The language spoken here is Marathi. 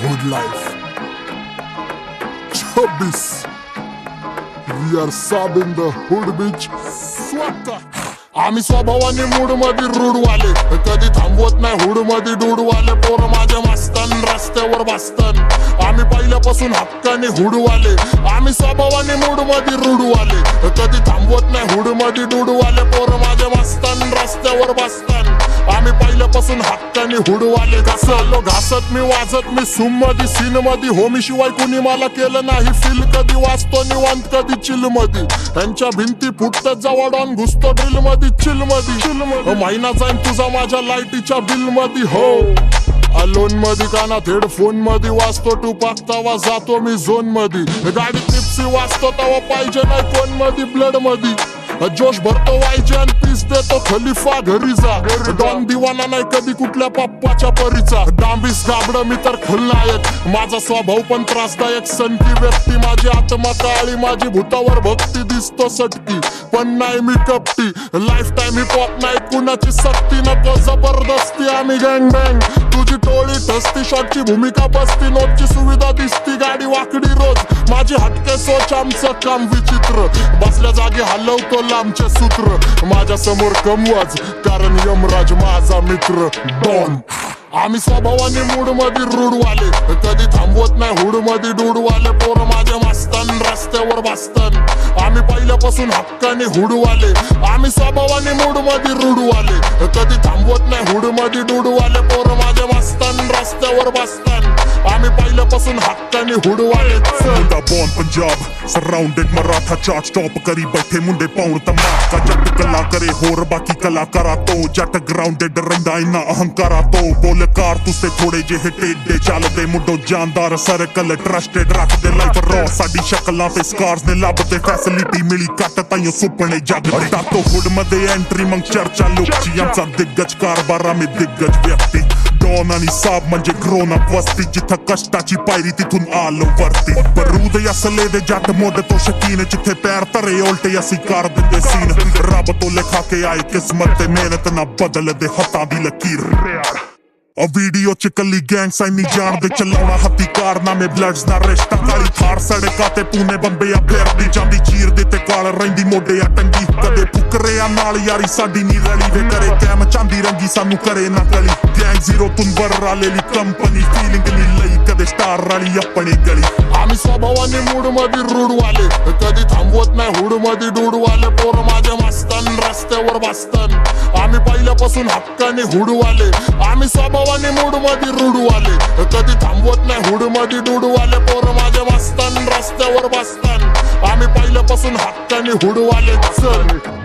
hood life. 26. We are sobbing the hood bitch. Swaka. आम्ही स्वभावाने मूड मध्ये रूडवाले, कधी थांबवत नाही हुड मध्ये डूडवाले. पोर माझ्या मस्तान रस्त्यावर बसतान, आम्ही पहिल्यापासून हक्काने हुडवाले. आम्ही स्वभावाने मूड मध्ये रूडवाले, कधी थांबवत नाही हुड मध्ये डूडवाले. पोर माझ्या मस्तान रस्त्यावर बसतान, आम्ही पहिल्यापासून हक्काने हुडवाले. घासलो घासत मी वाजत मी सूम मध्ये सीन मध्ये, होमी शिवाय कुणी मला केलं नाही फील. कधी वाचतो निवांत कधी चिल मध्ये, त्यांच्या भिंती फुटतात जवळ ऑन घुसतो ड्रिल मध्ये चिल मध्ये. महिना जाईन तुझा माझ्या लाईटीच्या बिल मध्ये. हो अलोन मध्ये कानात हेडफोन मध्ये वाचतो टू पाकतावा जातो मी झोन मध्ये. गाडीत टिप्सी वाचतो तवा पाहिजे नाही कोण मध्ये ब्लड मध्ये. जोश भरतो वायचे आणि पीस देतो खलिफा घरी जा. डॉन दिवाना नाही कधी कुठल्या पप्पाच्या परीचा. डांबीस गाबड मी तर खलनायक, माझा स्वभाव पण त्रासदायक. सनकी व्यक्ती माझी आत्मा काळी, माझी भूतावर भक्ती दिसतो सटकी पण नाही मी कपटी. लाईफ टाइम हिप हॉप नाही कुणाची सक्ती, नको जबरदस्ती आम्ही गँग बँग. तुझी टोळी ठसती शॉटची भूमिका बसती, नोटची सुविधा दिसती गाडी वाकडी रोज. माझी हटके सोच आमचं काम विचित्र, बसल्या जागी हलवतो लांबचे सूत्र. माझ्या समोर कमवाज कारण यमराज माझा मित्र डॉन. आम्ही स्वभावाने मूड मध्ये रूडवाले, कधी थांबवत नाही हुड मध्ये डूडवाले. पोर माझ्या मस्तान रस्त्यावर बसतान, आम्ही पहिल्यापासून हक्काने हुडवाले. आम्ही स्वभावाने मूड मध्ये रूडवाले, कधी थांबवत नाही हुड मध्ये डूडवाले. पोर माझ्या मस्तान रस्त्यावर बसतान, आम्ही पहिल्यापासून हक्काने हुडवाले. मुंडा born Punjab surrounded Maratha chart stop करी बैठे मुंडे पाउण तमाका. जट कला करे होर बाकी कलाकारा तो, जट ग्राउंडेड रहिंदा इन्ना अहंकारा तो. बोलकार तुसे थोड़े ਜਿਹੇ ਟੇਡੇ ਚੱਲਦੇ, ਮੁੰਡੋ ਜਾਨਦਾਰ ਸਰਕਲ ਟਰਸਟਡ ਰੱਖਦੇ ਲਾਈਫ ਰॉ. ਸਾਡੀ ਸ਼ਕਲਾਂ ਤੇ ਸਕਾਰਸ ਨੇ ਲੱਭਦੇ फॅसिलिटी मिळी ਕੱਟ ਤਾਈਓ सुपणे जगते. टाकतो हुड मध्ये एंट्री मग चर्चा लोकची, आमचा दिग्गज कारभार आम्ही दिग्गज व्यक्ती. डॉन आणि साब म्हणजे ग्रोन अप वस्ती, जिथं कष्टाची पायरी तिथून आलो वरती. बरूद असले दे जट मोड तो शकीन, जिथे पैर तरे उलटे असी कर दिंदे सीन. रब तो लिखा के आए किस्मत ते मेहनत ना बदल दे हत्थां दी लकीर. ਆ ਵੀਡੀਓ ਚ ਕੱਲੀ ਗੈਂਗ ਸਾਈ ਨਹੀਂ ਜਾਣਦੇ, ਚਲਾਉਣਾ ਹੱਥੀ ਕਾਰਨਾਮੇ ਬਲੱਡਸ ਨਾ ਰਿਸ਼ਤਾ. ਕਾਲੀ ਥਾਰ ਸੜਕਾਂ ਤੇ ਪੂਨੇ ਬੰਬੇ ਆ ਫੇਰਦੀ ਜਾਂਦੀ, ਚੀਰ ਦੇ ਤੇ ਕਾਲ ਰਹਿੰਦੀ ਮੋਢੇ ਆ ਟੰਗੀ. ਕਦੇ ਫੁਕਰਿਆ ਨਾਲ ਯਾਰੀ ਸਾਡੀ ਨਹੀਂ ਰਲੀ ਵੇ, ਕਰੇ ਕੈਮ ਚਾਂਦੀ ਰੰਗੀ ਸਾਨੂੰ ਕਰੇ ਨਾ ਗਲੀ. ਗੈਂਗ ਜ਼ੀਰੋ ਤੁੰਬਰ ਵਾਲੇ ਲਈ ਕੰਪਨੀ, ਫੀਲਿੰਗ ਨਹੀਂ ਲਈ ਕਦੇ स्टार वाली अपनी गली. आम्ही स्वभावाने मूड मध्ये रूडवाले, कधी थांबवत नाही हुड मध्ये डूडवाले. पोर माझ्या मस्तान रस्त्यावर बसतान, आम्ही पहिल्यापासून हक्काने हुडवाले. आम्ही स्वभावाने मूड मध्ये रूडवाले, कधी थांबवत नाही हुड मध्ये डूडवाले. पोर माझ्या मस्तान रस्त्यावर बसतान, आम्ही पहिल्यापासून हक्काने हुडवाले. चल